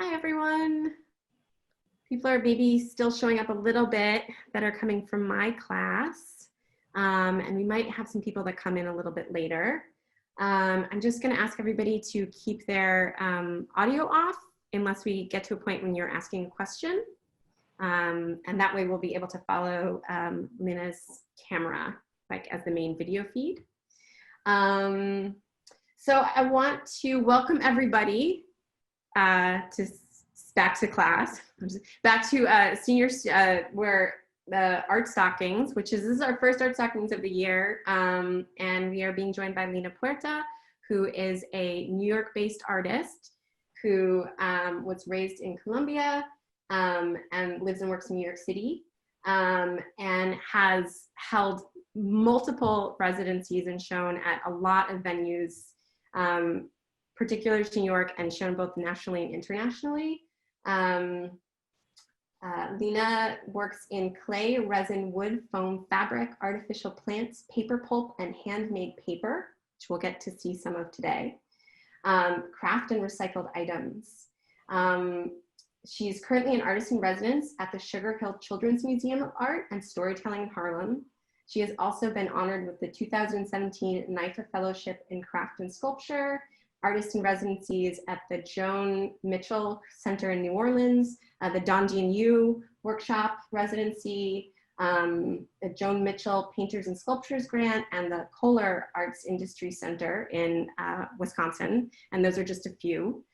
Hi, everyone. People are maybe still showing up a little bit that are coming from my class. And we might have some people that come in a little bit later. I'm just going to ask everybody to keep their audio off unless we get to a point when you're asking a question. And that way we'll be able to follow Lina's camera, like as the main video feed. So I want to welcome everybody back to class, back to seniors, where the Art Stockings, this is our first Art Stockings of the year, and we are being joined by Lina Puerta, who is a New York-based artist who was raised in Colombia and lives and works in New York City, and has held multiple residencies and shown at a lot of venues, particularly to New York, and shown both nationally and internationally. Lina works in clay, resin, wood, foam, fabric, artificial plants, paper pulp, and handmade paper, which we'll get to see some of today, craft and recycled items. She's currently an artist in residence at the Sugar Hill Children's Museum of Art and Storytelling in Harlem. She has also been honored with the 2017 NIFA Fellowship in Craft and Sculpture, artist in residencies at the Joan Mitchell Center in New Orleans, the Don Yu Workshop Residency, the Joan Mitchell Painters and Sculptures Grant, and the Kohler Arts Industry Center in Wisconsin. And those are just a few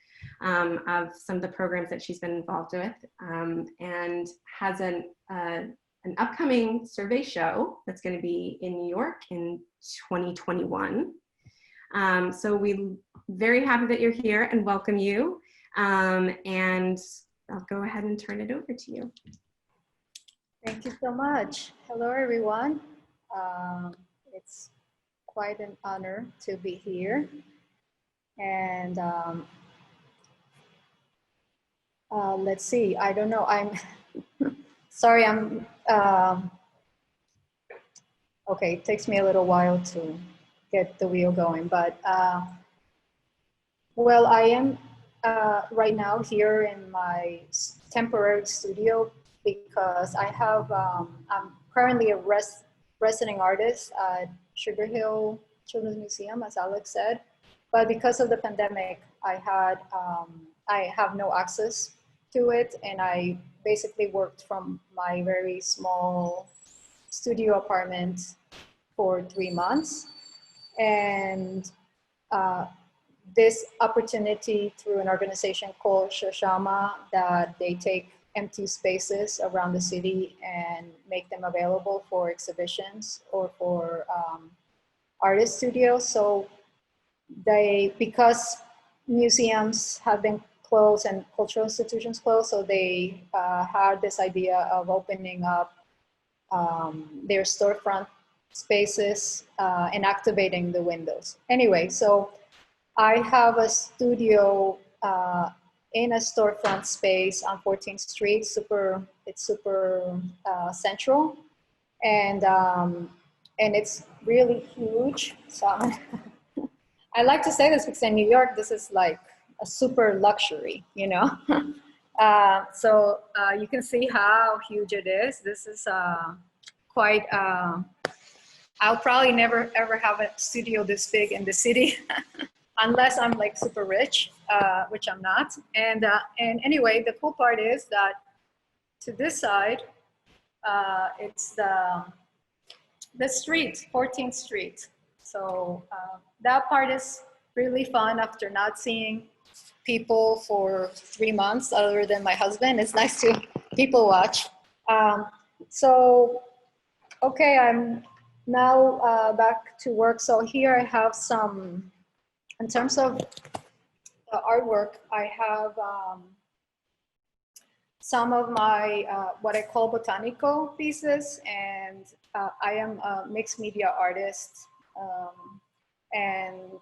of some of the programs that she's been involved with, and has an upcoming survey show that's going to be in New York in 2021. So we're very happy that you're here and welcome you. And I'll go ahead and turn it over to you. Thank you so much. Hello, everyone. It's quite an honor to be here. And let's see, I don't know, I'm sorry, okay, it takes me a little while to get the wheel going, but well, I am right now here in my temporary studio because I have, I'm currently a resident artist at Sugar Hill Children's Museum, as Alex said, but because of the pandemic, I have no access to it, and I basically worked from my very small studio apartment for 3 months. And this opportunity through an organization called Shoshama, that they take empty spaces around the city and make them available for exhibitions or for artist studios. So because museums have been closed and cultural institutions closed, so they had this idea of opening up their storefront spaces and activating the windows. Anyway, so I have a studio in a storefront space on 14th Street. It's super central, and it's really huge. So I like to say this because in New York, this is like a super luxury, you know. So you can see how huge it is. This is quite. I'll probably never ever have a studio this big in the city, unless I'm like super rich, which I'm not. And anyway, the cool part is that to this side, it's the street, 14th Street. So that part is really fun after not seeing people for 3 months other than my husband. It's nice to people watch. So, okay, I'm now back to work. So here I have some, in terms of the artwork, I have some of my, what I call botanical pieces, and I am a mixed media artist. And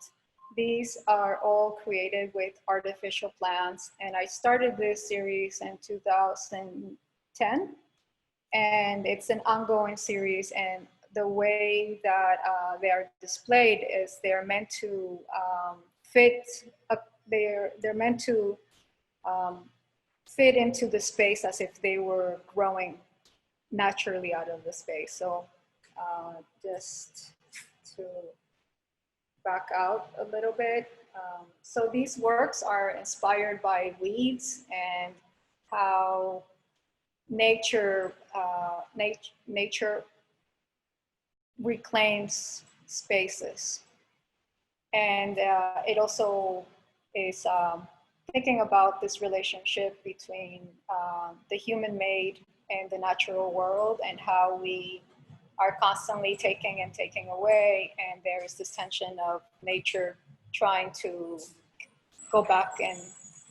these are all created with artificial plants. And I started this series in 2010, and it's an ongoing series. And the way that they are displayed is they're meant to fit, they're meant to fit into the space as if they were growing naturally out of the space. So just to back out a little bit. So these works are inspired by weeds and how nature reclaims spaces. And it also is thinking about this relationship between the human-made and the natural world, and how we are constantly taking and taking away, and there is this tension of nature trying to go back and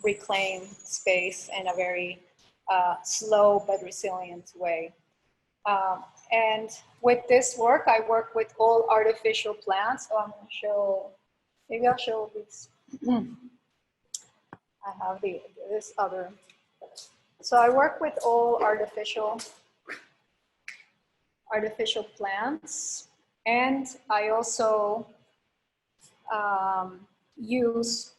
reclaim space in a very slow but resilient way. And with this work, I work with all artificial plants. So I'm going to show, maybe I'll show this. I have this other. So I work with all artificial plants, and I also use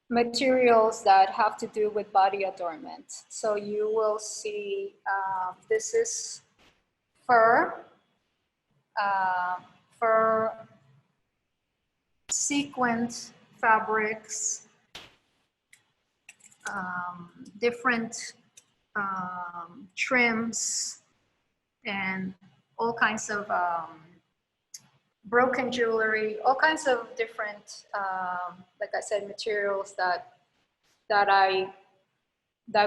materials that have to do with body adornment. So you will see this is fur sequined fabrics, different trims, and all kinds of broken jewelry, all kinds of different, like I said, materials that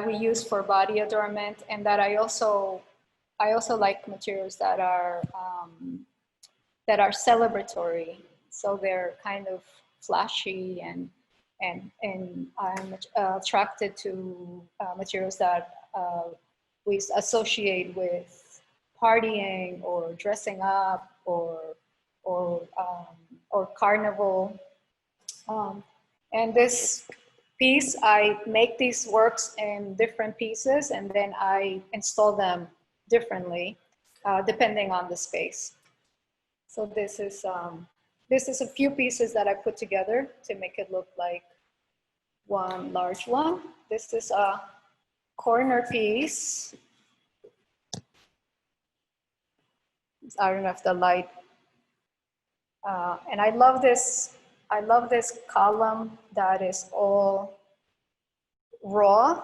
we use for body adornment, and that I also like materials that are celebratory. So they're kind of flashy, and I'm attracted to materials that we associate with partying or dressing up or carnival. And this piece, I make these works in different pieces, and then I install them differently depending on the space. So this is a few pieces that I put together to make it look like one large one. This is a corner piece. I don't know if the light, and I love this column that is all raw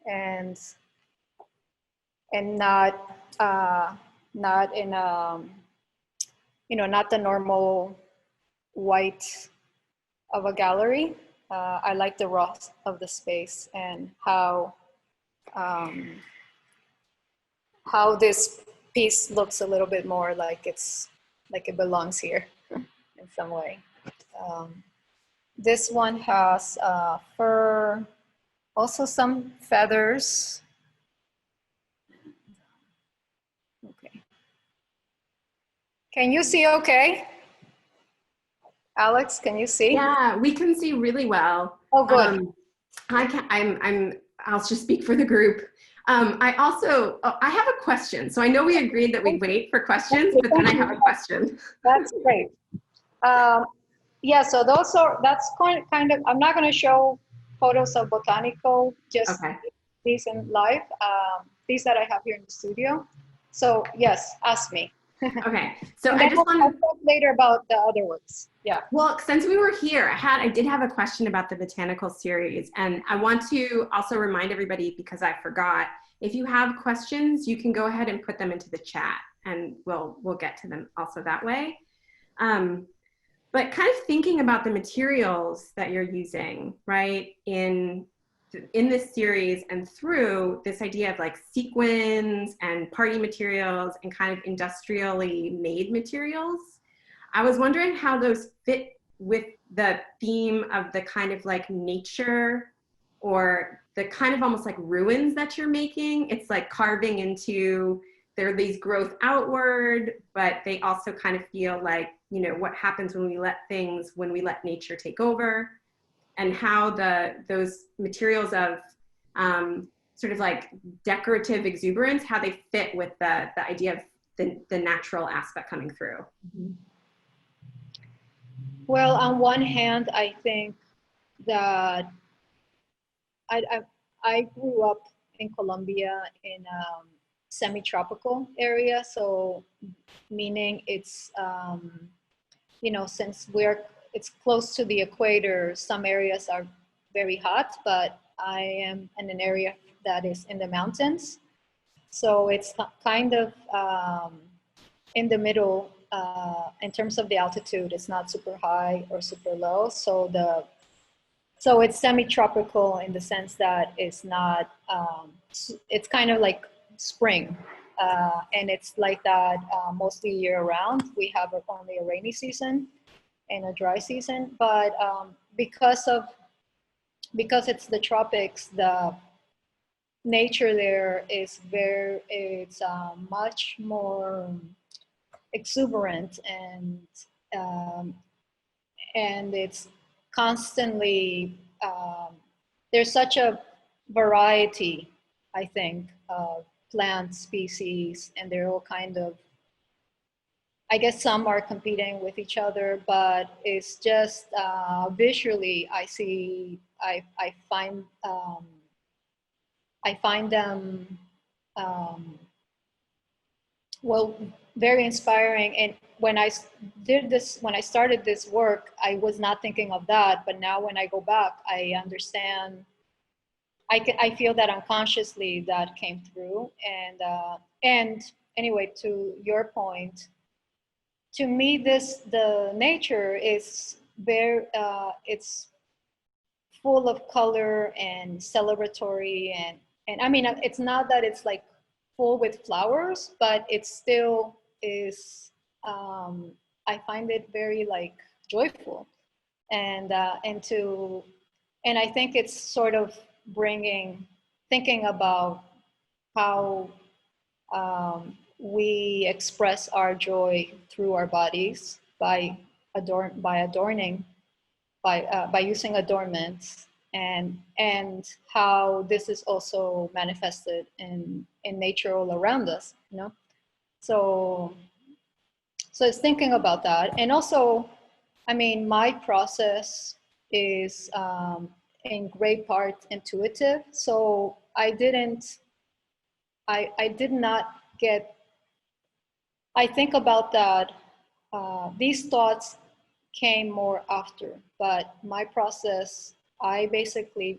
and not in a, not the normal white of a gallery. I like the raw of the space, and how this piece looks a little bit more like it belongs here in some way. This one has fur, also some feathers. Okay. Can you see okay? Alex, can you see? Yeah, we can see really well. Oh, good. I'll just speak for the group. I have a question. So I know we agreed that we'd wait for questions, but then I have a question. That's great. Yeah, so that's kind of, I'm not going to show photos of botanical, just Okay. these in live, these that I have here in the studio. So yes, ask me. Okay, so and I just want to talk later about the other works. Yeah. Well, since we were here, I did have a question about the botanical series, and I want to also remind everybody, because I forgot, if you have questions, you can go ahead and put them into the chat, and we'll get to them also that way. But kind of thinking about the materials that you're using, right, in this series, and through this idea of like sequins and party materials and kind of industrially made materials, I was wondering how those fit with the theme of the kind of like nature, or the kind of almost like ruins that you're making. It's like carving into, there are these growth outward, but they also kind of feel like, what happens when we let nature take over, and how those materials of sort of like decorative exuberance, how they fit with the idea of the natural aspect coming through. Mm-hmm. Well, on one hand, I think that I I grew up in Colombia in semi-tropical area, so meaning it's you know, since it's close to the equator, some areas are very hot, but I am in an area that is in the mountains, so it's kind of in the middle in terms of the altitude. It's not super high or super low, so it's semi-tropical in the sense that it's not, it's kind of like spring. And it's like that mostly year round. We have only a rainy season and a dry season, but because it's the tropics, the nature there is it's much more exuberant, um, and it's constantly, there's such a variety, I think, of plant species, and they're all kind of, I guess some are competing with each other, but it's just visually, I find them, well, very inspiring. And when I started this work, I was not thinking of that, but now when I go back, I understand. I feel that unconsciously that came through, and anyway, to your point, to me, the nature is very, it's full of color and celebratory, and I mean, it's not that it's like full with flowers, but it still is, I find it very like joyful, and I think it's sort of thinking about how we express our joy through our bodies by adorning, by using adornments, and how this is also manifested in nature all around us, you know. So it's thinking about that. And also, I mean, my process is in great part intuitive. So I did not get, I think about that, these thoughts came more after, but my process, I basically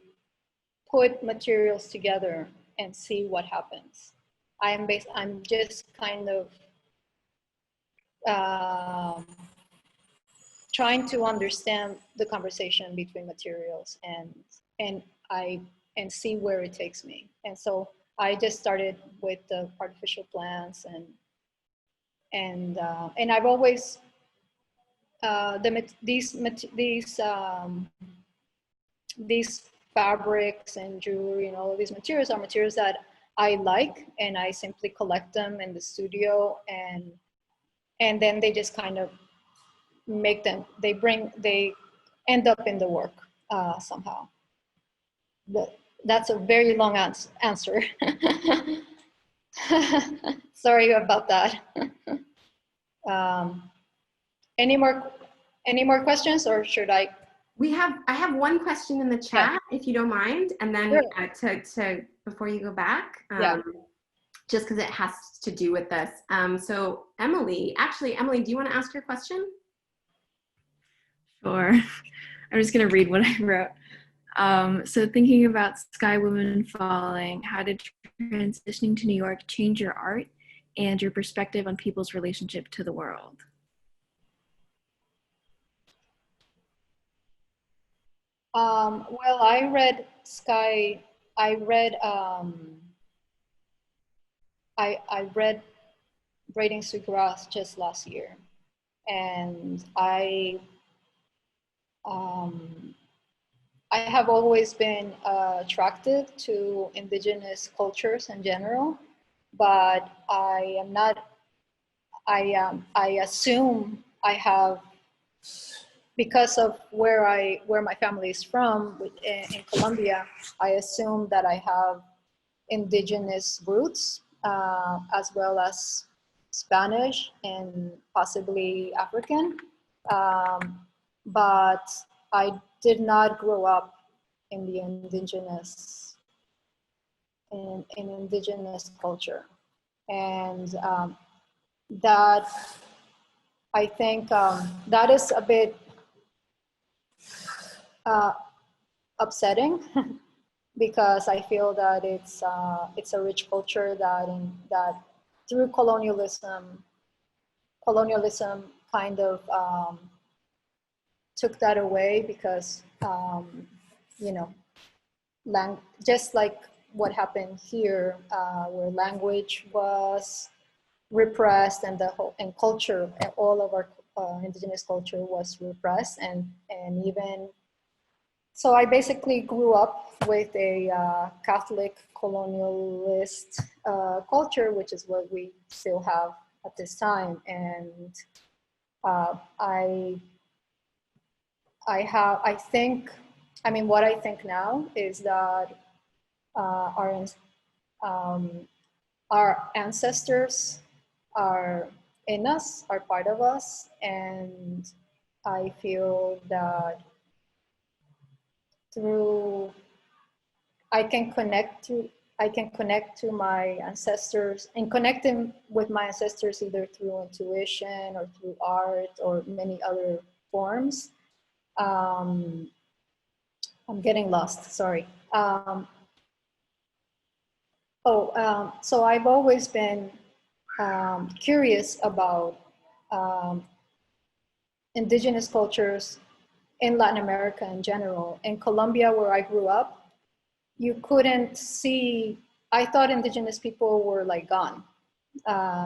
put materials together and see what happens. I'm just kind of trying to understand the conversation between materials and see where it takes me. And so I just started with the artificial plants, and I've always these fabrics and jewelry and all of these materials are materials that I like, and I simply collect them in the studio, and then they just kind of make them, they end up in the work somehow. That's a very long answer. Sorry about that. Any more questions, or should I? I have one question in the chat, yeah, if you don't mind, and then sure. Before you go back, yeah, just because it has to do with this. So Emily, do you want to ask your question? Sure. I'm just going to read what I wrote. So thinking about Sky Woman Falling, how did transitioning to New York change your art and your perspective on people's relationship to the world? Well, I read Braiding Sweetgrass just last year, and I have always been attracted to indigenous cultures in general, but I am not. I assume I have, because of where my family is from in Colombia, I assume that I have indigenous roots, as well as Spanish and possibly African. But I did not grow up in the indigenous in indigenous culture. And that, I think that is a bit upsetting because I feel that it's a rich culture that through colonialism kind of took that away because you know, just like what happened here, where language was repressed and and culture, and all of our indigenous culture was repressed, and even so I basically grew up with a Catholic colonialist culture, which is what we still have at this time. And I think, I mean, what I think now is that our ancestors are in us, are part of us, and I feel that through I can connect to my ancestors and connecting with my ancestors either through intuition or through art or many other forms. I'm getting lost, sorry. So I've always been curious about indigenous cultures in Latin America in general. In Colombia, where I grew up, you couldn't see, I thought indigenous people were like gone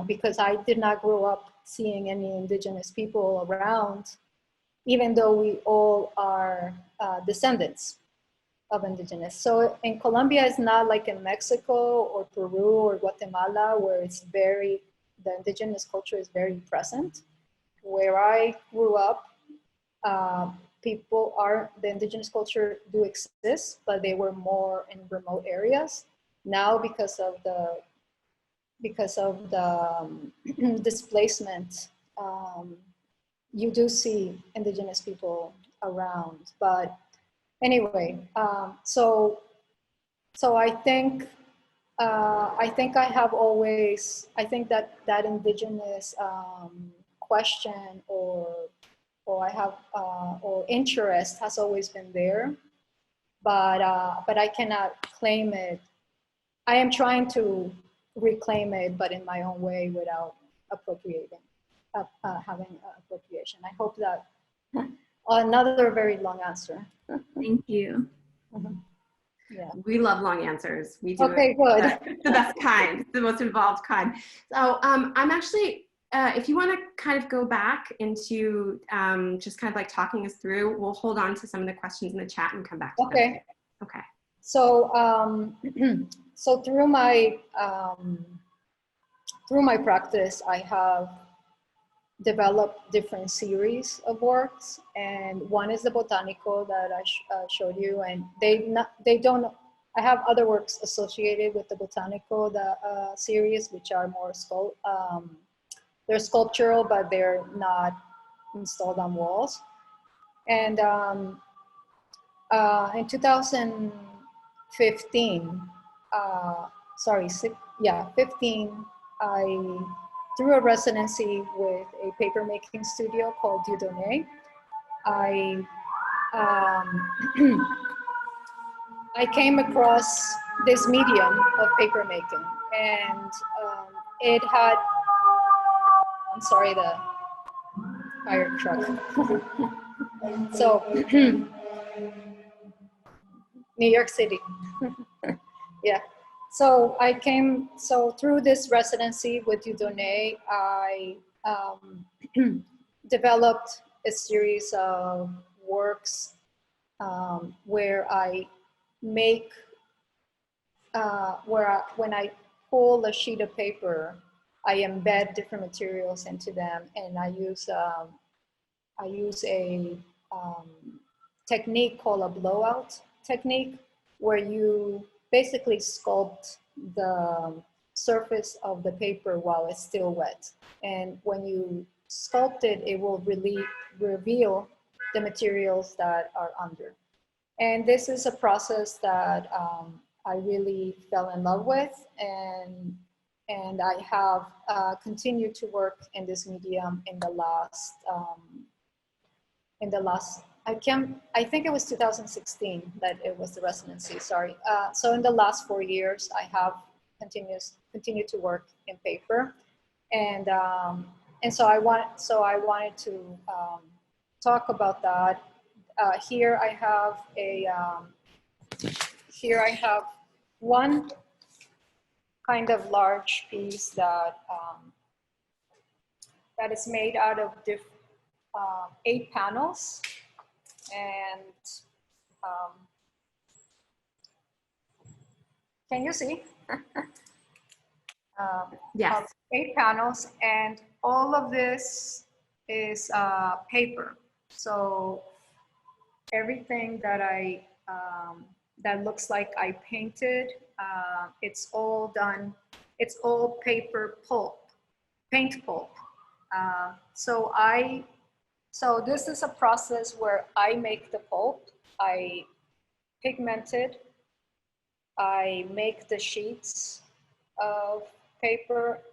because I did not grow up seeing any indigenous people around, even though we all are descendants of indigenous. So in Colombia, it's not like in Mexico or Peru or Guatemala, where it's the indigenous culture is very present. Where I grew up, the indigenous culture do exist, but they were more in remote areas. Now, because of the displacement, you do see indigenous people around. But anyway, so I think I have always, I think that indigenous question or interest has always been there, but I cannot claim it. I am trying to reclaim it, but in my own way without having appropriation. I hope that another very long answer. Thank you. Mm-hmm. Yeah. We love long answers. We do. Okay, good. The best kind, the most involved kind. So I'm actually, if you want to kind of go back into just kind of like talking us through, we'll hold on to some of the questions in the chat and come back to them. Okay. So so through my practice, I have developed different series of works, and one is the botanical that I showed you, and I have other works associated with the botanical series, which are more they're sculptural, but they're not installed on walls. And in 2015, 15, through a residency with a papermaking studio called Dieudonné, I came across this medium of papermaking, and it had, I'm sorry, the fire truck. So, New York City. Yeah. So through this residency with Dieudonné, I developed a series of works where I make, when I pull a sheet of paper, I embed different materials into them, and I use a technique called a blowout technique, where you basically sculpt the surface of the paper while it's still wet. And when you sculpt it, it will really reveal the materials that are under. And this is a process that I really fell in love with, and I have continued to work in this medium in the last I think it was 2016 that it was the residency, sorry. So in the last 4 years, I have continued to work in paper. And so I wanted to talk about that. Here I have one kind of large piece that that is made out of 8 panels, and can you see? Yes. 8 panels, and all of this is paper. So everything that that looks like I painted, it's all done. It's all paper pulp, paint pulp. So this is a process where I make the pulp, I pigment it, I make the sheets of paper,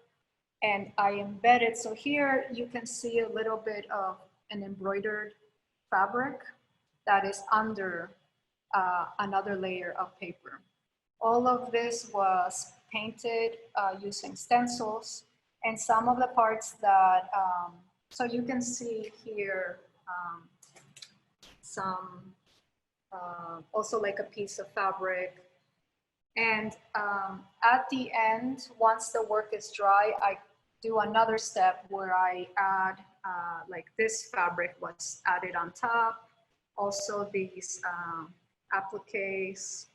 and I embed it. So here you can see a little bit of an embroidered fabric that is under another layer of paper. All of this was painted using stencils, and some of the parts that, so you can see here some, also like a piece of fabric. And at the end, once the work is dry, I do another step where I add, like this fabric was added on top. Also these appliques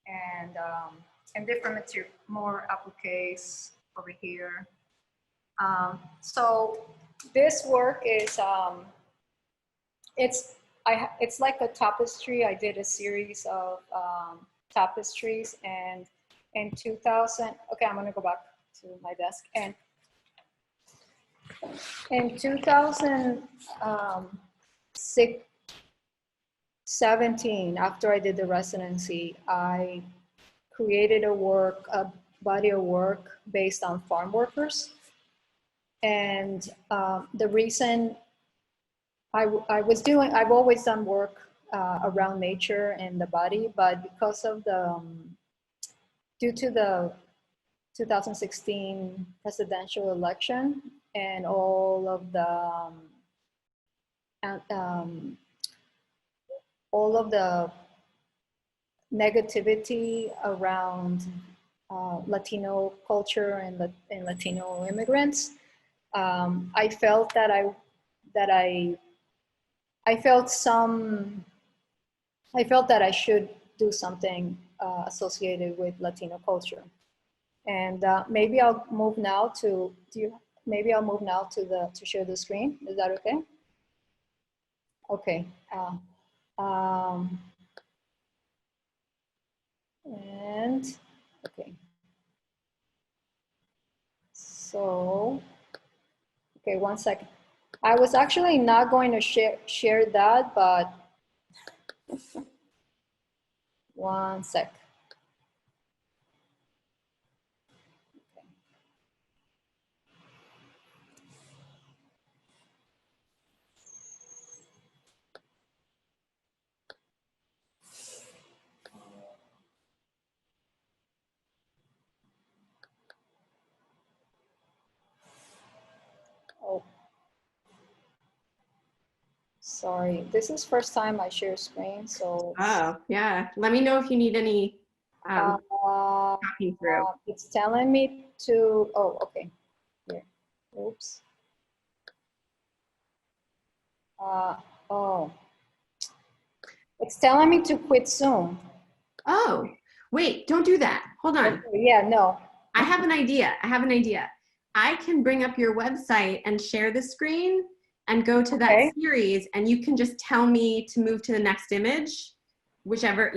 and different material, more appliques over here. So this work is, it's like a tapestry. I did a series of tapestries, and in 2000, okay, I'm gonna go back to my desk. And in 2017, after I did the residency, I created a body of work based on farm workers. And the reason I've always done work around nature and the body, but because of due to the 2016 presidential election and all of the negativity around Latino culture and Latino immigrants, I felt that I should do something associated with Latino culture. And maybe I'll move now to, maybe I'll move now to share the screen. Is that okay? Okay. And okay. So, okay, 1 second. I was actually not going to share that, but 1 sec. Oh, sorry. This is first time I share screen, so. Oh, yeah. Let me know if you need any copying through. It's telling me to, oh, okay. Here. Oops. Oh. It's telling me to quit Zoom. Oh, wait, don't do that. Hold on. Okay, yeah, no. I have an idea. I can bring up your website and share the screen and go to that series, and you can just tell me to move to the next image, whichever,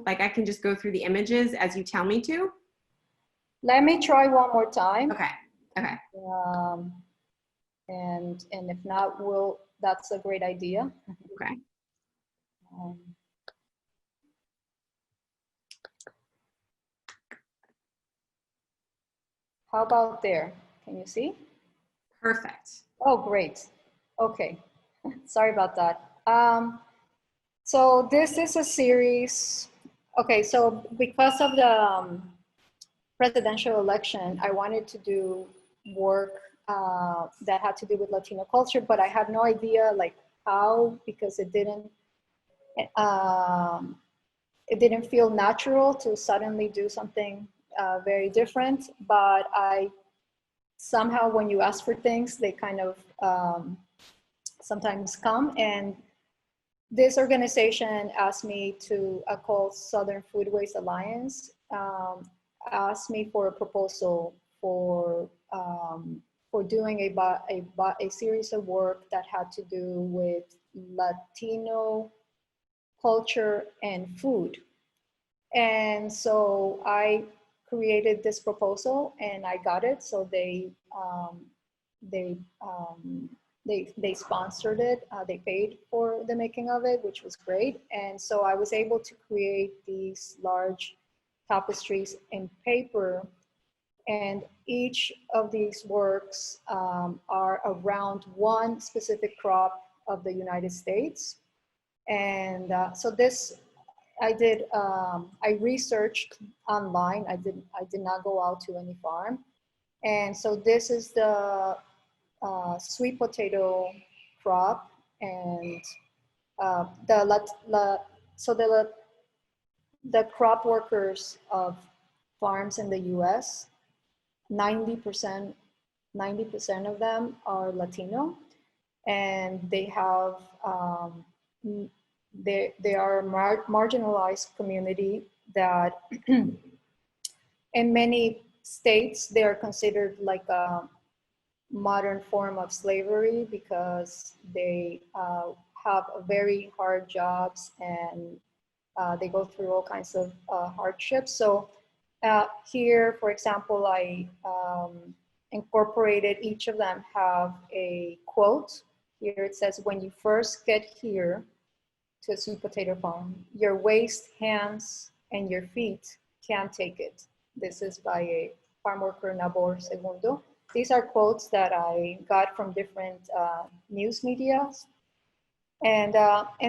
like I can just go through the images as you tell me to. Let me try one more time. Okay. And if not, that's a great idea. Okay. How about there? Can you see? Perfect. Oh, great. Okay. Sorry about that. So this is a series. Okay, so because of the presidential election, I wanted to do work that had to do with Latino culture, but I had no idea like how, because it didn't feel natural to suddenly do something very different. But I somehow, when you ask for things, they kind of sometimes come. And this organization asked me to, called Southern Foodways Alliance, asked me for a proposal for doing a series of work that had to do with Latino culture and food. And so I created this proposal and I got it. So they sponsored it. They paid for the making of it, which was great. And so I was able to create these large tapestries in paper. And each of these works are around one specific crop of the United States. And so this, I researched online. I did not go out to any farm. And so this is the sweet potato crop, and the crop workers of farms in the U.S., 90% of them are Latino, and they have they are a marginalized community that in many states they are considered like a modern form of slavery because they have very hard jobs and they go through all kinds of hardships. So here, for example, I incorporated, each of them have a quote. Here it says, "When you first get here to a sweet potato farm, your waist, hands, and your feet can't take it." This is by a farm worker, Nabor Segundo. These are quotes that I got from different news media. And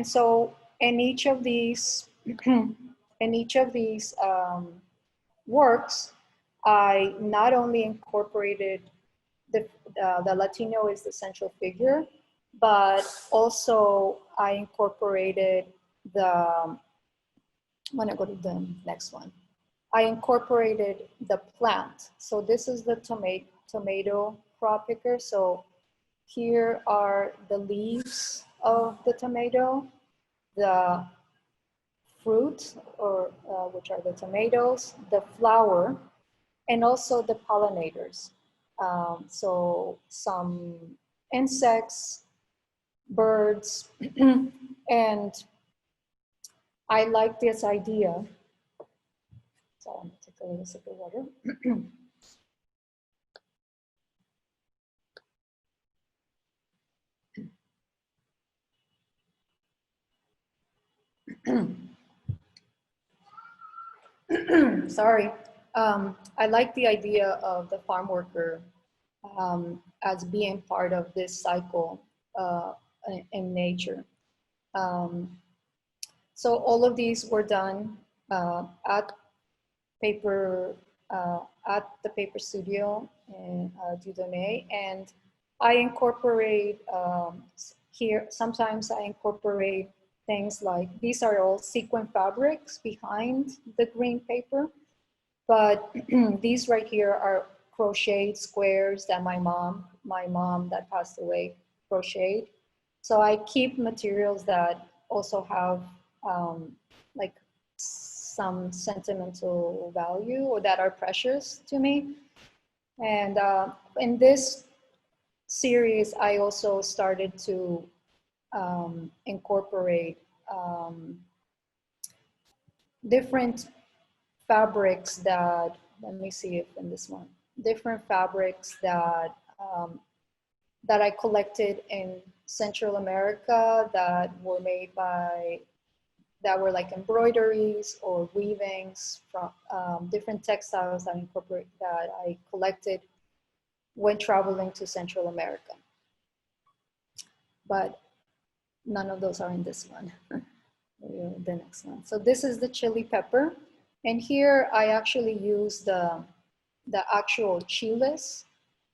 so in each of these, works, I not only incorporated the Latino is the central figure, but also I incorporated I want to go to the next one. I incorporated the plant. So this is the tomato crop picker. So here are the leaves of the tomato, the fruit, or which are the tomatoes, the flower, and also the pollinators. So some insects, birds, and I like this idea. So I'm gonna take a little sip of water. Sorry. I like the idea of the farm worker as being part of this cycle in nature. So all of these were done at the paper studio in Dieudonné, and I incorporate here. Sometimes I incorporate things like, these are all sequin fabrics behind the green paper, but these right here are crocheted squares that my mom that passed away crocheted. So I keep materials that also have like some sentimental value or that are precious to me. And in this series, I also started to incorporate different fabrics that, let me see if in this one, different fabrics that that I collected in Central America that were made by that were like embroideries or weavings from different textiles that I collected when traveling to Central America. But none of those are in this one. The next one. So this is the chili pepper. And here I actually use the actual chiles.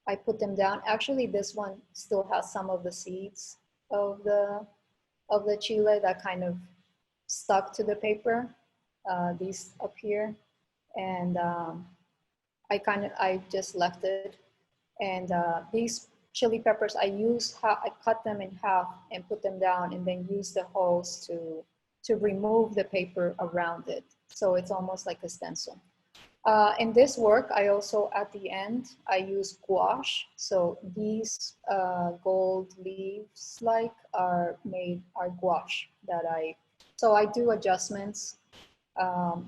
I put them down. Actually, this one still has some of the seeds of the chile that kind of stuck to the paper, these up here. And I just left it. And these chili peppers, I cut them in half and put them down and then use the hose to remove the paper around it. So it's almost like a stencil. In this work, I also, at the end, I use gouache. So these gold leaves are gouache so I do adjustments.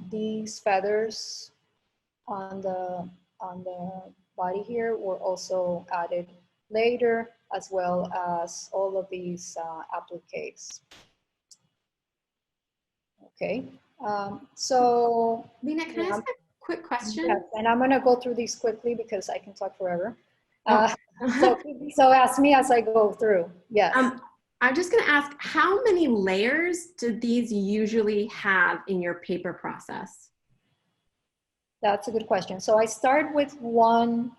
These feathers on the body here were also added later, as well as all of these appliques. Okay, so Lina, can I ask a quick question? yes, and I'm gonna go through these quickly because I can talk forever. Oh. So ask me as I go through, yes. I'm just gonna ask, how many layers do these usually have in your paper process? That's a good question. So I start with one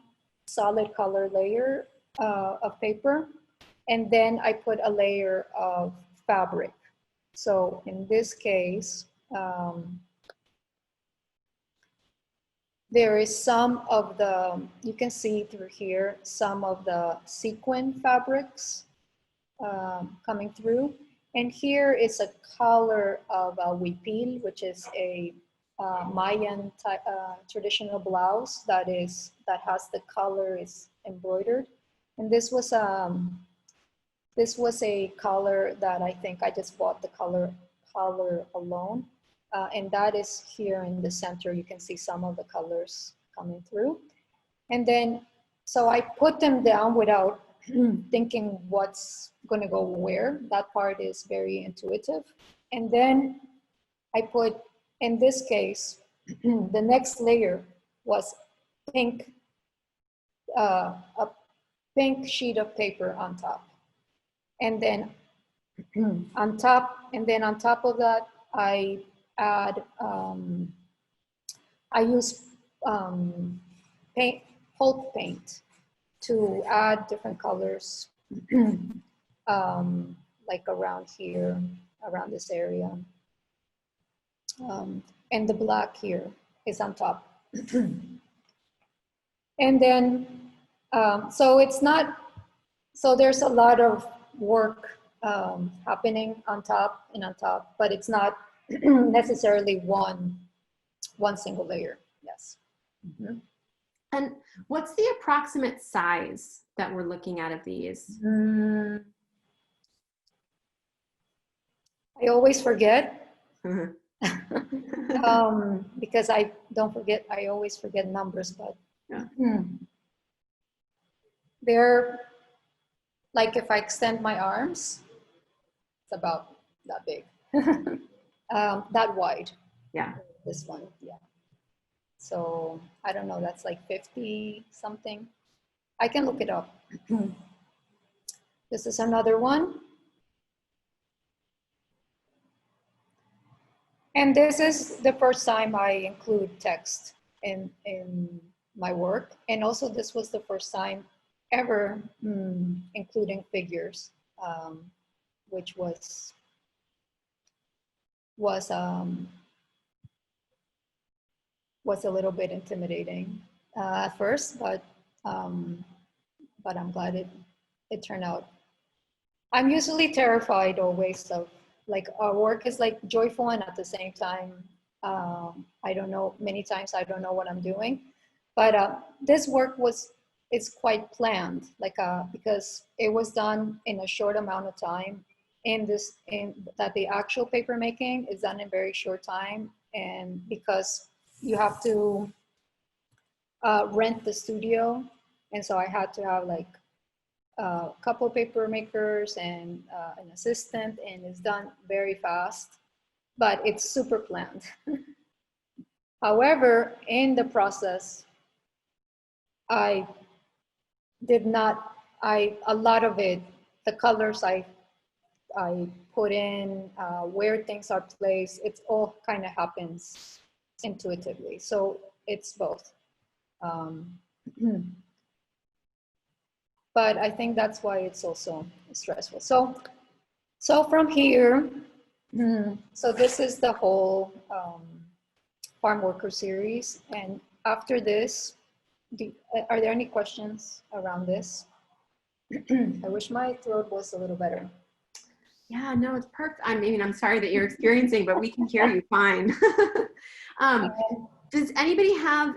solid color layer of paper, and then I put a layer of fabric. So in this case, there is some of you can see through here, some of the sequin fabrics coming through. And here is a color of a huipil, which is a Mayan type, traditional blouse that has the color is embroidered. And this was a color that I think I just bought the color alone. And that is here in the center. You can see some of the colors coming through. And then, so I put them down without thinking what's going to go where. That part is very intuitive. And then I put, in this case, the next layer was pink, a pink sheet of paper on top. And then on top of that, I add, I use pulp paint to add different colors, like around here, around this area. And the black here is on top. And then, so it's not, so there's a lot of work happening on top, but it's not necessarily one single layer, yes. Mm-hmm. And what's the approximate size that we're looking at of these? I always forget. Because I always forget numbers, but yeah. They're like, if I extend my arms, it's about that big, that wide. Yeah. This one, yeah. So I don't know, that's like 50 something. I can look it up. This is another one. And this is the first time I include text in my work. And also this was the first time ever including figures, which was a little bit intimidating at first, but I'm glad it turned out. I'm usually terrified always of, like, our work is like joyful, and at the same time, I don't know, many times I don't know what I'm doing. But this work it's quite planned, like because it was done in a short amount of time. That the actual paper making is done in very short time, and because you have to rent the studio, and so I had to have like a couple paper makers and an assistant, and it's done very fast. but it's super planned. However, in the process, I did not, a lot of it, the colors I put in, where things are placed, it's all kind of happens intuitively. So it's both. But I think that's why it's also stressful. So from here, so this is the whole farm worker series. And after this, are there any questions around this? I wish my throat was a little better. Yeah, no, it's perfect. I mean, I'm sorry that you're experiencing, but we can hear you fine. Does anybody have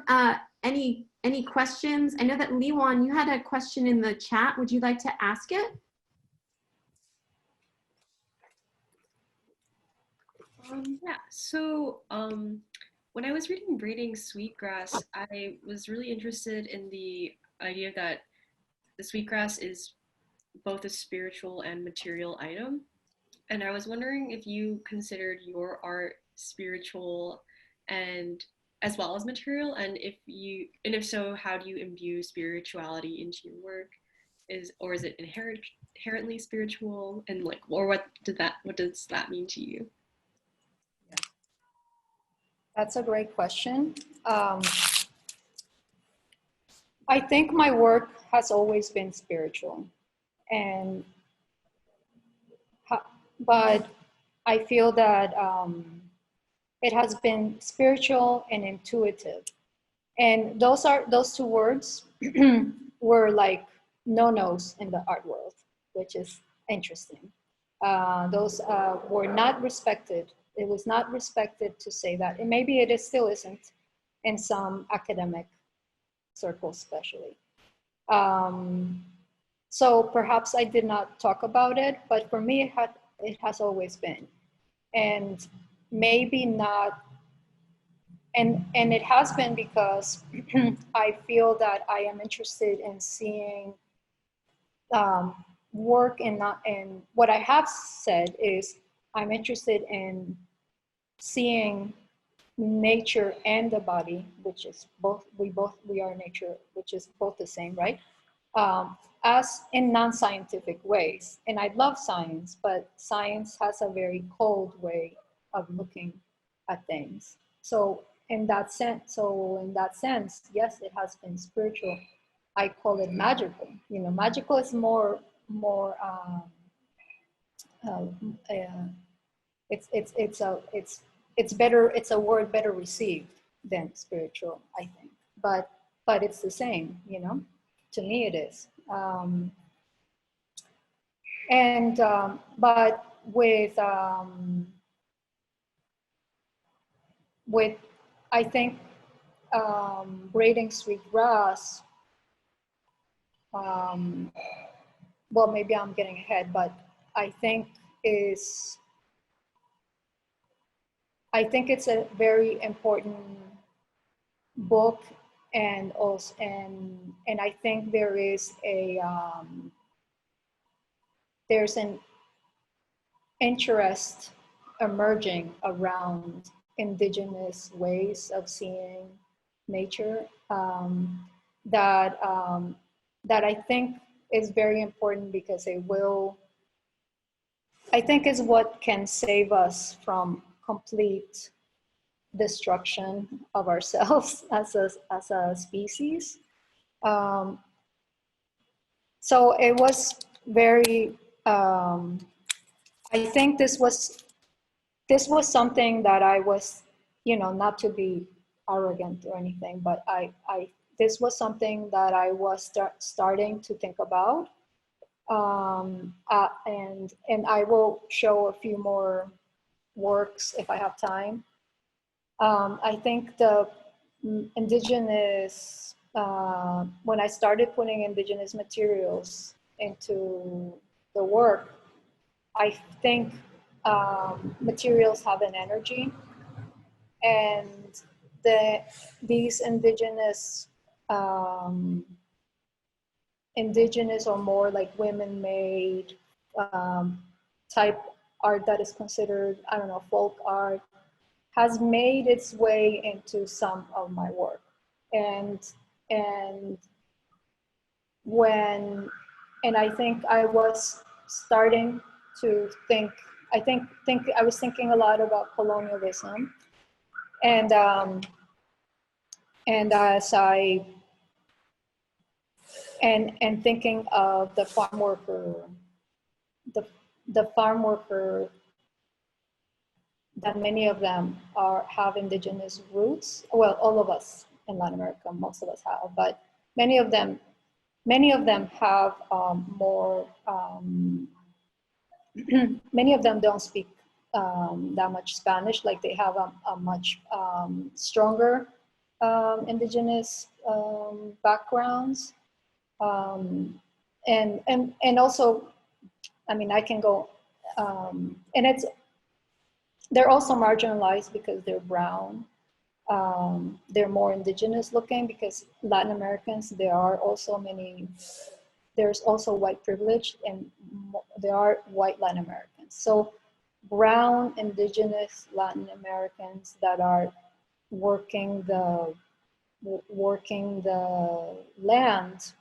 any questions? I know that Liwan, you had a question in the chat. Would you like to ask it? Yeah, so when I was reading Sweetgrass, I was really interested in the idea that the sweetgrass is both a spiritual and material item. And I was wondering if you considered your art spiritual and as well as material, and if so, how do you imbue spirituality into your work? Is it inherently spiritual, and like, or what does that mean to you? That's a great question. I think my work has always been spiritual, and but I feel that it has been spiritual and intuitive, and those two words were like no-nos in the art world, which is interesting. Those were not respected. It was not respected to say that, and maybe it still isn't in some academic circles, especially. So perhaps I did not talk about it, but for me, it has always been, and maybe not. And it has been because I feel that I am interested in seeing work, and not. And what I have said is I'm interested in seeing nature and the body, which is both. We are nature, which is both the same, right? As in non-scientific ways. And I love science, but science has a very cold way of looking at things. So in that sense, yes, it has been spiritual. I call it magical. You know, magical is more it's better. It's a word better received than spiritual, I think. But it's the same, you know. To me, it is. But with I think braiding sweetgrass. Well, maybe I'm getting ahead, but I think it's a very important book, and also and I think there is there's an interest emerging around indigenous ways of seeing nature that I think is very important, because I think is what can save us from complete destruction of ourselves as a species. So it was very. I think this was something that I was, not to be arrogant or anything, but this was something that I was starting to think about, and I will show a few more works if I have time. I think the indigenous, when I started putting indigenous materials into the work, I think materials have an energy, and these indigenous or more like women-made type art that is considered, I don't know, folk art, has made its way into some of my work. And when, and I think I was starting to think, I was thinking a lot about colonialism. And as I, and thinking of the farm worker, the farm worker, that many of them have indigenous roots. Well, all of us in Latin America, most of us have, but many of them have more, many of them don't speak that much Spanish, like they have a much stronger indigenous backgrounds. And also, I mean, I can go, and they're also marginalized because they're brown. They're more indigenous looking because Latin Americans, there's also white privilege, and there are white Latin Americans. So brown indigenous Latin Americans that are working the land,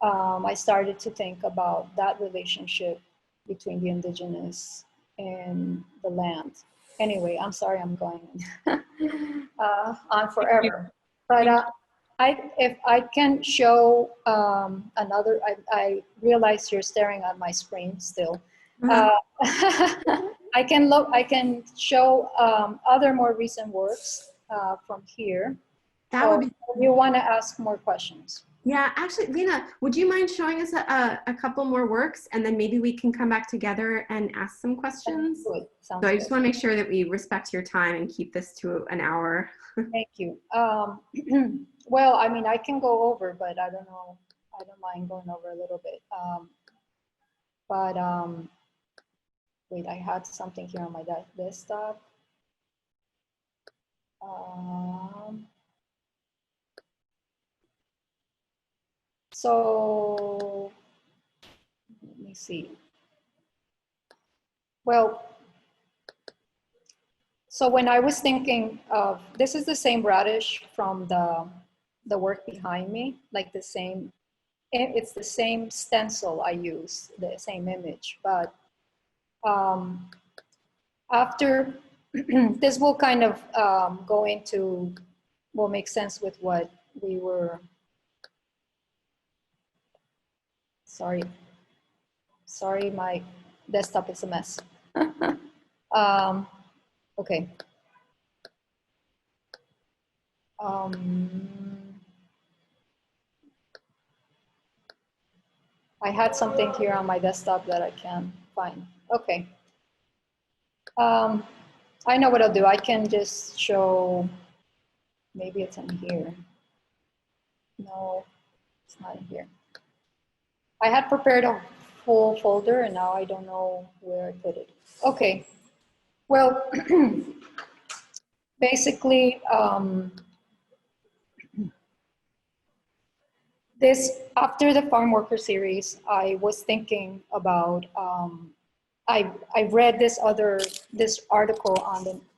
I started to think about that relationship between the indigenous and the land. Anyway, I'm sorry I'm going on forever. But if I can show another, I realize you're staring at my screen still. I can show other more recent works from here. That would be. You want to ask more questions? Yeah, actually, Lina, would you mind showing us a couple more works, and then maybe we can come back together and ask some questions? Good. So I just want to make sure that we respect your time and keep this to an hour. Thank you. Well, I mean, I can go over, but I don't know. I don't mind going over a little bit. Wait, I had something here on my desktop. So let me see. Well, so when I was thinking of, this is the same radish from the work behind me, like the same, it's the same stencil I use, the same image, but after, this will kind of go into, will make sense with what we were, sorry, my desktop is a mess. Okay. I had something here on my desktop that I can't find. Okay. I know what I'll do. I can just show, maybe it's in here. No, it's not in here. I had prepared a full folder and now I don't know where I put it. Okay. Well, basically, after the farm worker series, I was thinking about, I read this article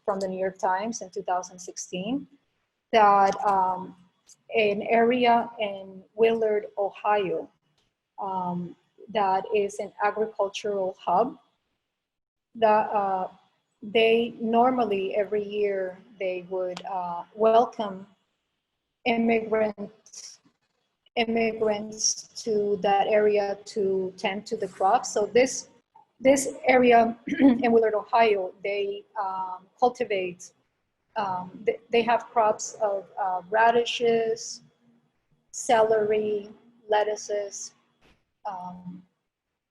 from the New York Times in 2016 that an area in Willard, Ohio, that is an agricultural hub, that they normally every year they would welcome immigrants to that area to tend to the crops. So this area in Willard, Ohio, they cultivate, they have crops of radishes, celery, lettuces,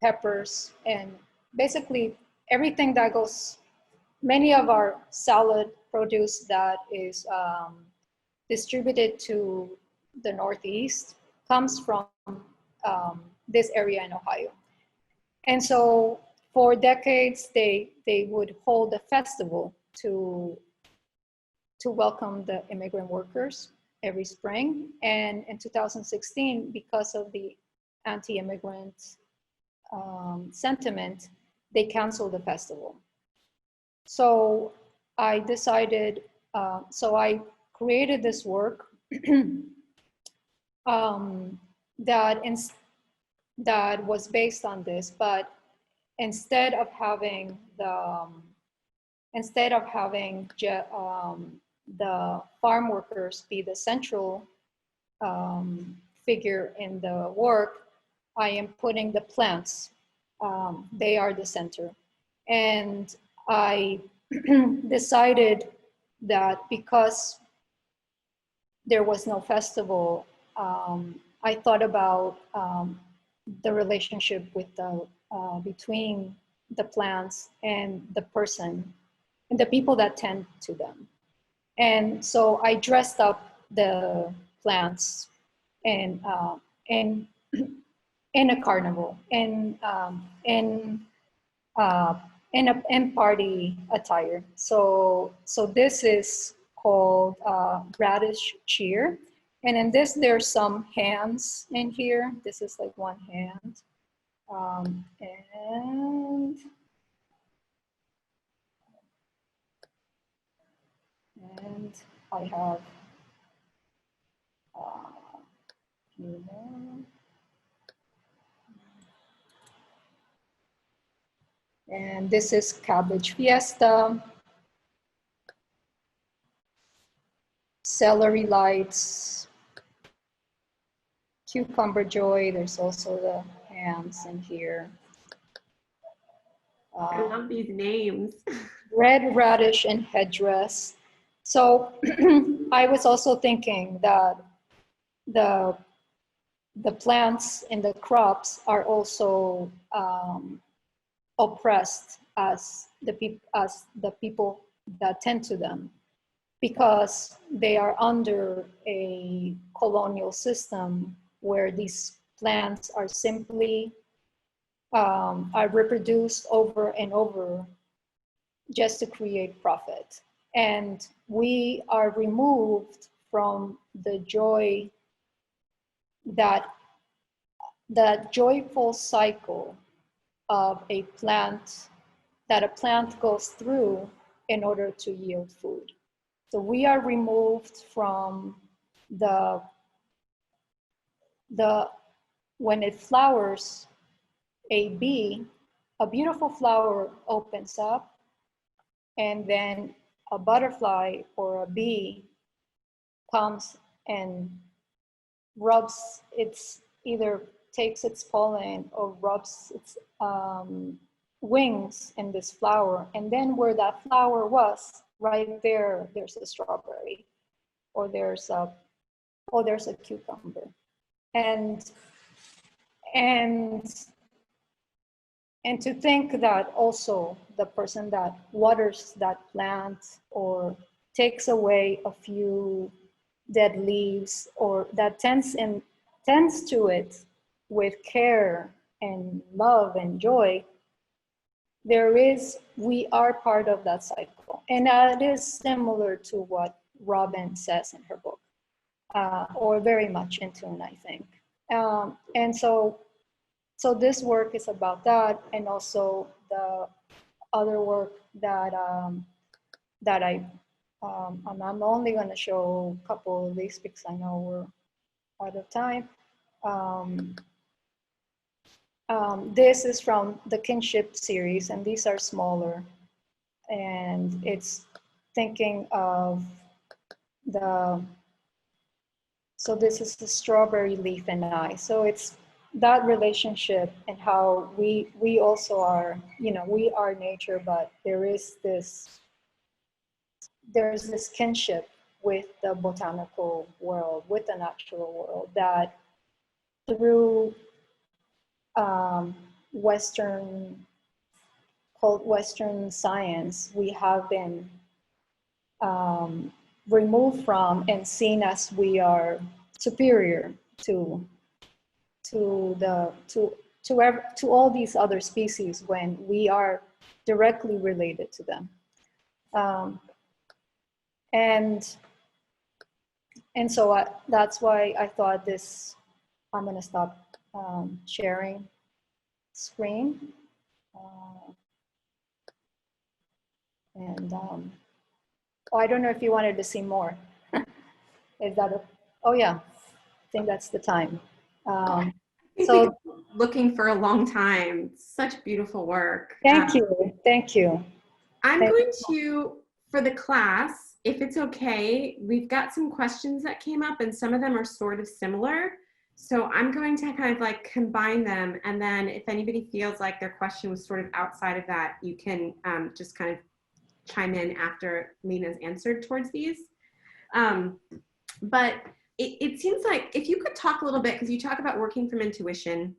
peppers, and basically everything that goes, many of our salad produce that is distributed to the Northeast comes from this area in Ohio. And so for decades, they would hold a festival to welcome the immigrant workers every spring. And in 2016, because of the anti-immigrant sentiment, they canceled the festival. So I decided, so I created this work that was based on this, but instead of having the farm workers be the central figure in the work, I am putting the plants. They are the center. And I decided that because there was no festival, I thought about the relationship with between the plants and the person and the people that tend to them. And so I dressed up the plants in a carnival, in party attire. So this is called radish cheer. And in this, there's some hands in here. This is like one hand. And I have and this is cabbage fiesta, celery lights, cucumber joy. There's also the hands in here. I love these names. Red radish and headdress. So I was also thinking that the plants and the crops are also oppressed as the people that tend to them, because they are under a colonial system where these plants are simply are reproduced over and over just to create profit. And we are removed from the joy, that joyful cycle of a plant, that a plant goes through in order to yield food. So we are removed from when it flowers, a beautiful flower opens up, and then a butterfly or a bee comes and rubs either takes its pollen or rubs its wings in this flower. And then where that flower was, right there, there's a strawberry, or there's a cucumber. And to think that also the person that waters that plant or takes away a few dead leaves, or that tends to it with care and love and joy, we are part of that cycle. And that is similar to what Robin says in her book, or very much in Tune, I think. And so this work is about that, and also the other work that I'm only going to show a couple of these because I know we're out of time. This is from the Kinship series, and these are smaller, and it's thinking of so this is the strawberry leaf and I. So it's that relationship and how we also are, we are nature, but there's this kinship with the botanical world, with the natural world, that through Western science, we have been removed from and seen as we are superior to all these other species when we are directly related to them. And so that's why I thought this, I'm going to stop sharing screen. And oh, I don't know if you wanted to see more. Is that oh yeah, I think that's the time. So looking for a long time. Such beautiful work. thank you, thank you. I'm going to, for the class, if it's okay, we've got some questions that came up and some of them are sort of similar. So I'm going to kind of like combine them. And then if anybody feels like their question was sort of outside of that, you can just kind of chime in after Lina's answered towards these. But it seems like if you could talk a little bit, because you talk about working from intuition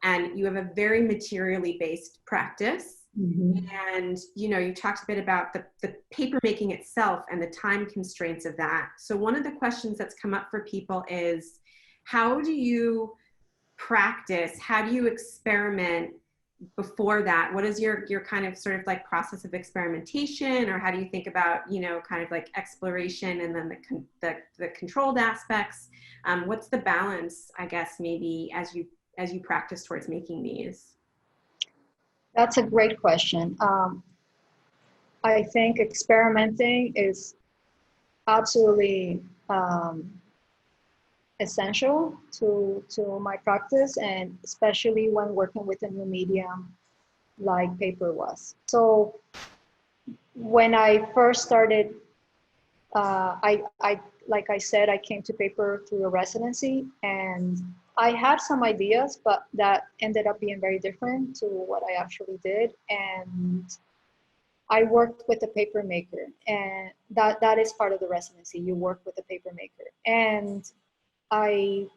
and you have a very materially based practice. And you talked a bit about the paper making itself and the time constraints of that. So one of the questions that's come up for people is, how do you practice? How do you experiment before that? What is your kind of sort of like process of experimentation, or how do you think about kind of like exploration and then the controlled aspects? What's the balance, I guess, maybe as you practice towards making these? That's a great question. I think experimenting is absolutely essential to my practice, and especially when working with a new medium like paper was. So when I first started, I like I said, I came to paper through a residency, and I had some ideas, but that ended up being very different to what I actually did. And I worked with a paper maker, and that is part of the residency. You work with a paper maker. And I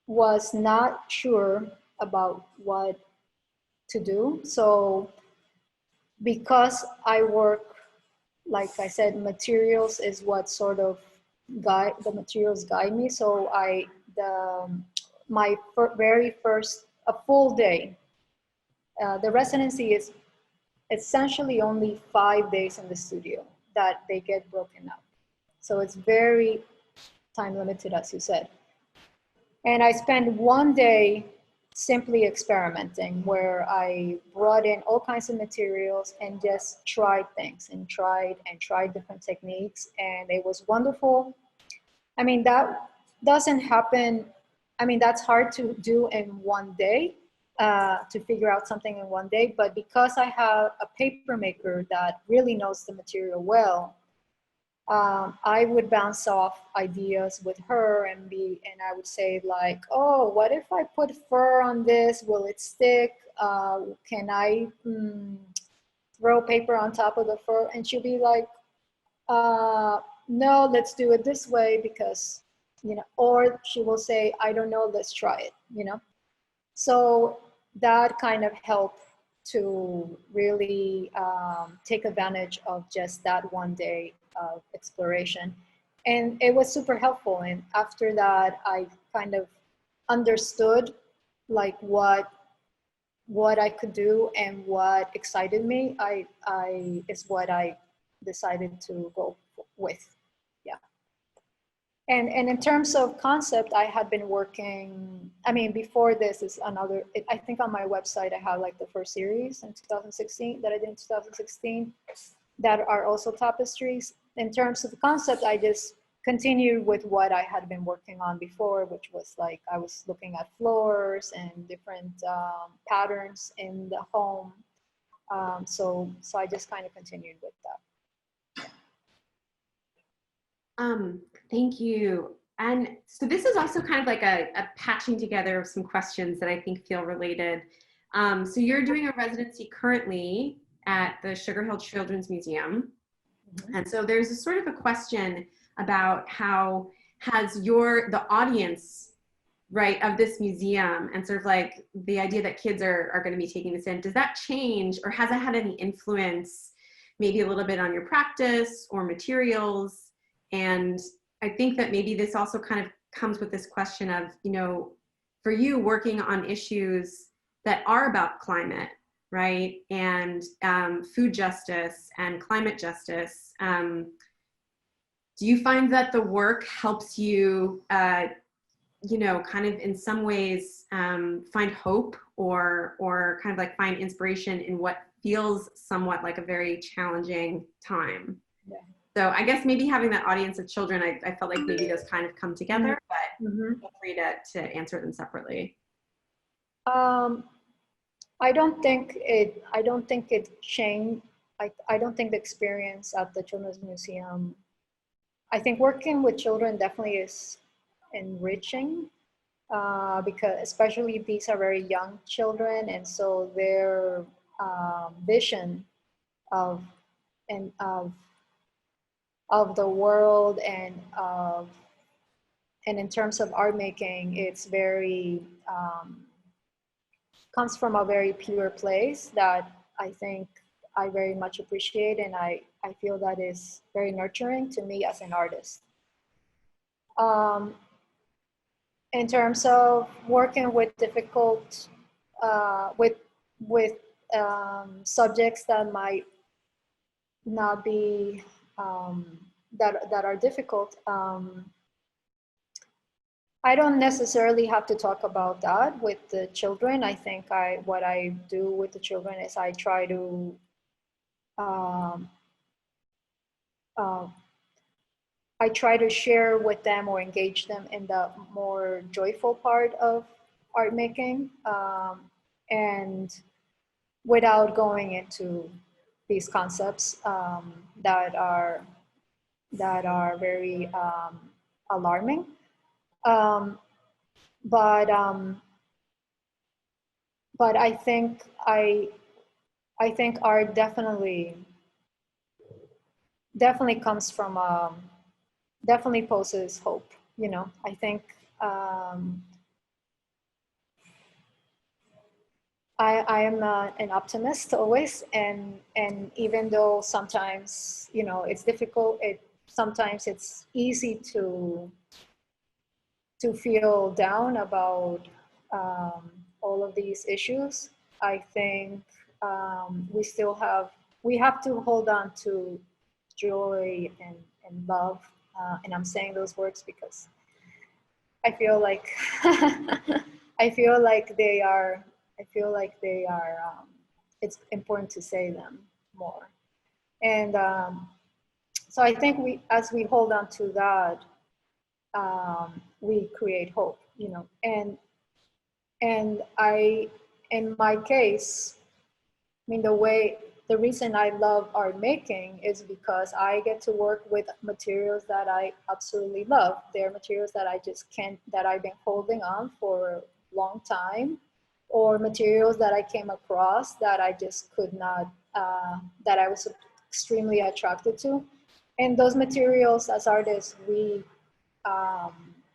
was not sure about what to do. So because I work, like I said, materials is what sort of the materials guide me. So my very first, a full day, the residency is essentially only 5 days in the studio that they get broken up. So it's very time limited, as you said. And I spent one day simply experimenting, where I brought in all kinds of materials and just tried things and tried different techniques. And it was wonderful. I mean, that doesn't happen. I mean, that's hard to do in one day, to figure out something in one day. But because I have a paper maker that really knows the material well, I would bounce off ideas with her, and I would say like, oh, what if I put fur on this? Will it stick? Can I throw paper on top of the fur? And she'll be like, no, let's do it this way because, or she will say, I don't know, let's try it, So that kind of helped to really take advantage of just that one day of exploration. And it was super helpful. And after that, I kind of understood like what I could do and what excited me. Is what I decided to go with. Yeah. And in terms of concept, I had been working, I mean, before this is another, I think on my website, I have like the first series in 2016 that I did in 2016 that are also tapestries. In terms of the concept, I just continued with what I had been working on before, which was like, I was looking at floors and different patterns in the home. So I just kind of continued with that. Thank you. And so this is also kind of like a patching together of some questions that I think feel related. So you're doing a residency currently at the Sugar Hill Children's Museum. And so there's a sort of a question about how has the audience, right, of this museum and sort of like the idea that kids are going to be taking this in, does that change, or has it had any influence maybe a little bit on your practice or materials? And I think that maybe this also kind of comes with this question of, for you working on issues that are about climate, right? And food justice and climate justice. Do you find that the work helps you, kind of in some ways find hope or kind of like find inspiration in what feels somewhat like a very challenging time. Yeah. So I guess maybe having that audience of children, I felt like maybe those kind of come together, but feel free to answer them separately. I don't think it changed. I don't think the experience at the Children's Museum, I think working with children definitely is enriching, because especially these are very young children, and so their vision of and of the world and in terms of art making, it's very comes from a very pure place that I think I very much appreciate, and I feel that is very nurturing to me as an artist. In terms of working with difficult, with subjects that might not be, that are difficult, I don't necessarily have to talk about that with the children. I think what I do with the children is I try to share with them or engage them in the more joyful part of art making, and without going into these concepts that are very alarming. But I think art definitely comes from definitely poses hope. You know, I think I am an optimist always, and even though sometimes, you know, it's difficult, sometimes it's easy to feel down about all of these issues. I think we have to hold on to joy and love, and I'm saying those words because I feel like it's important to say them more. And so I think as we hold on to that, we create hope, you know. And in my case, I mean, the reason I love art making is because I get to work with materials that I absolutely love. They're materials that that I've been holding on for a long time, or materials that I came across that I just could not, that I was extremely attracted to. And those materials, as artists, we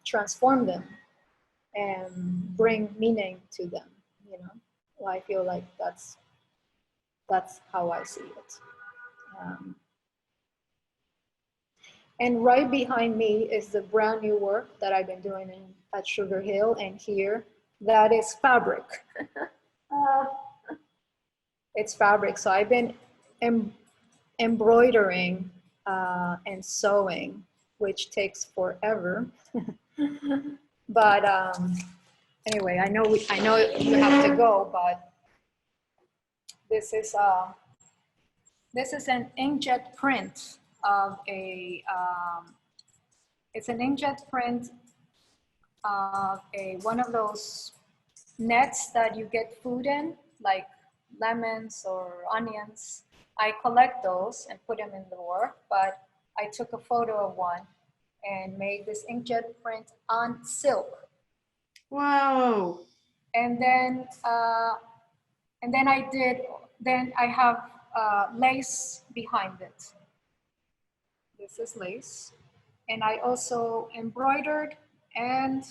transform them and bring meaning to them, you know. Well, I feel like that's how I see it. And right behind me is the brand new work that I've been doing at Sugar Hill, and here, that is fabric. It's fabric. So I've been embroidering and sewing, which takes forever. But anyway, I know you have to go, but this is an inkjet print of it's an inkjet print of one of those nets that you get food in, like lemons or onions. I collect those and put them in the work, but I took a photo of one and made this inkjet print on silk. Whoa. And then I have lace behind it. This is lace. And I also embroidered and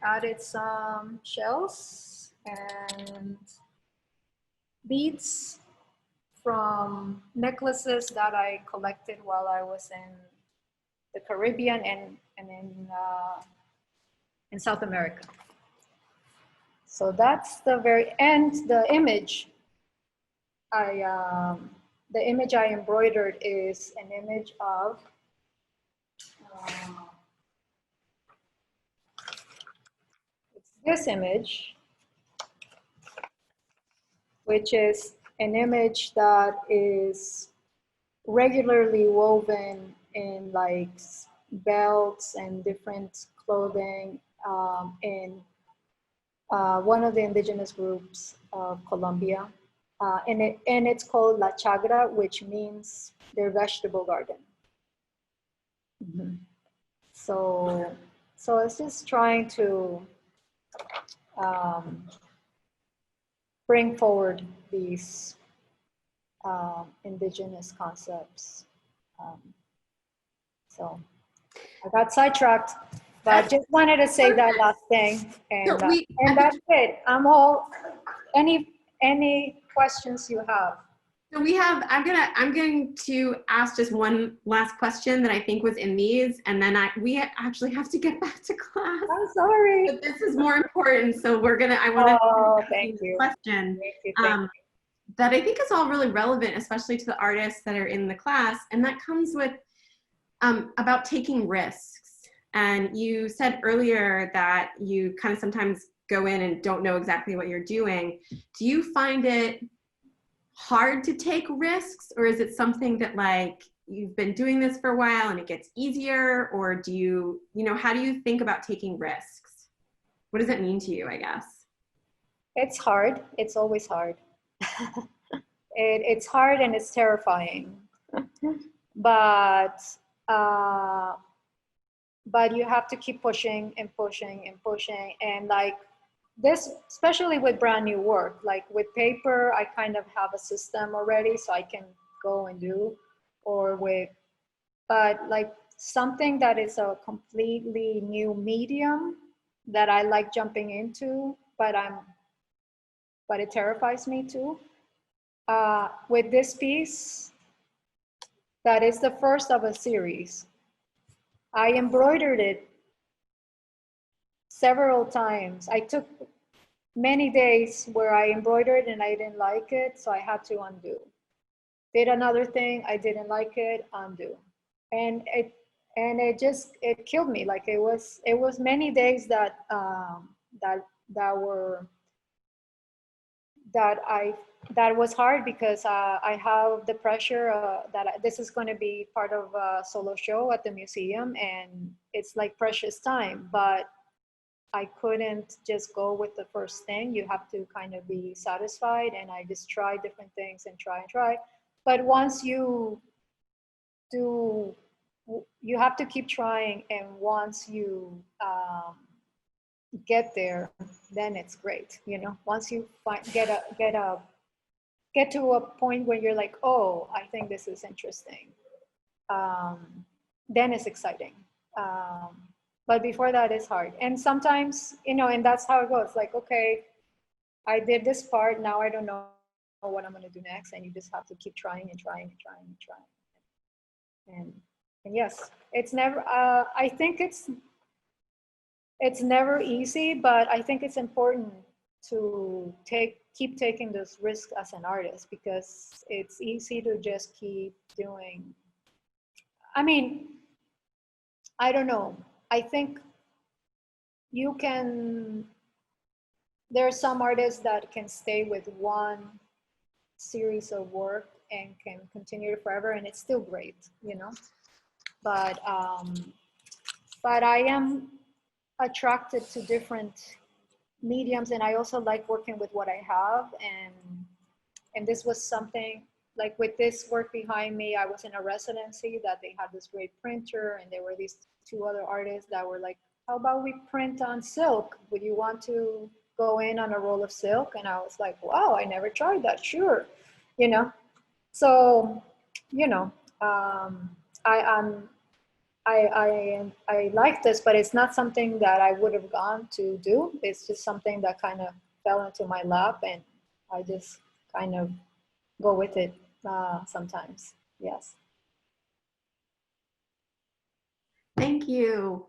added some shells and beads from necklaces that I collected while I was in the Caribbean and in South America. So that's the very end. The image I embroidered is an image of it's this image. which is an image that is regularly woven in like belts and different clothing in one of the indigenous groups of Colombia. And it's called La Chagra, which means their vegetable garden. Mm-hmm. So it's just trying to bring forward these indigenous concepts. So I got sidetracked, but just wanted to say that last thing, and that's it. I'm all. Any questions you have? So we have, I'm going to ask just one last question that I think was in these, and then we actually have to get back to class. I'm sorry. But this is more important, so I want to thank you. Question thank you. that I think is all really relevant, especially to the artists that are in the class, and that comes with about taking risks. And you said earlier that you kind of sometimes go in and don't know exactly what you're doing. Do you find it hard to take risks, or is it something that like you've been doing this for a while and it gets easier, or do you how do you think about taking risks? What does it mean to you, I guess? It's hard. It's always hard. It's hard and it's terrifying. But you have to keep pushing and pushing and pushing, and like this, especially with brand new work, like with paper, I kind of have a system already, so I can go and do, but like something that is a completely new medium that I like jumping into, but it terrifies me too. With this piece, that is the first of a series, I embroidered it several times. I took many days where I embroidered and I didn't like it, so I had to undo. Did another thing, I didn't like it, undo. And it killed me. Like it was many days that was hard, because I have the pressure that this is going to be part of a solo show at the museum, and it's like precious time, but I couldn't just go with the first thing. You have to kind of be satisfied, and I just try different things and try. But once you do, you have to keep trying, and once you get there, then it's great. Once you get to a point where you're like, oh, I think this is interesting, then it's exciting. But before that, it's hard. And sometimes, and that's how it goes. Like, okay, I did this part, now I don't know what I'm going to do next. And you just have to keep trying and trying and trying and trying. And yes, it's never, I think it's never easy, but I think it's important to keep taking those risks as an artist, because it's easy to just keep doing. I mean, I don't know. I think there are some artists that can stay with one series of work and can continue forever, and it's still great, But I am attracted to different mediums, and I also like working with what I have, and this was something like with this work behind me. I was in a residency that they had this great printer, and there were these two other artists that were like, how about we print on silk? Would you want to go in on a roll of silk? And I was like, wow, I never tried that. Sure. So, I like this, but it's not something that I would have gone to do. It's just something that kind of fell into my lap, and I just kind of go with it sometimes. Yes. Thank you.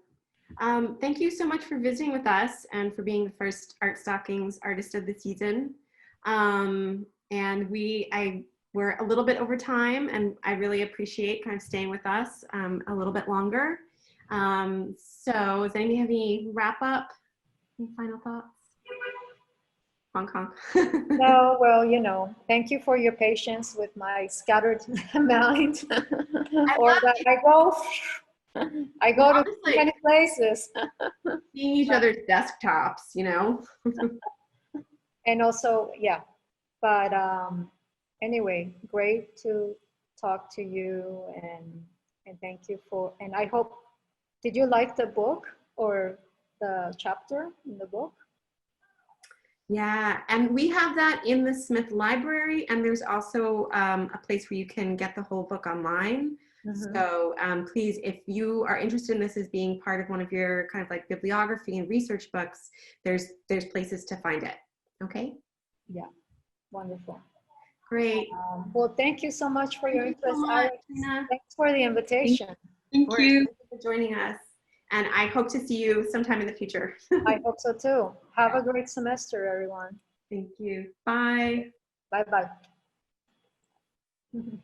Thank you so much for visiting with us and for being the first Art Stockings Artist of the Season. And we're a little bit over time, and I really appreciate kind of staying with us a little bit longer. So does anybody have any wrap up, any final thoughts? Hong Kong. No, well, you know, thank you for your patience with my scattered mind. Or that I go to Honestly, many places. seeing each other's desktops, you know? And also, yeah, but anyway, great to talk to you, and thank you for, and I hope, did you like the book or the chapter in the book? Yeah, and we have that in the Smith Library, and there's also a place where you can get the whole book online. Mhm. So please, if you are interested in this as being part of one of your kind of like bibliography and research books, there's places to find it. Okay, Yeah, wonderful. great. Well, thank you so much for your Thank you so interest, much, Alex. Lina. Thanks for the invitation. Thank Of you. course. Thank you for joining us. And I hope to see you sometime in the future. I hope so too. Have a great semester, everyone. Thank you. Bye. Bye-bye.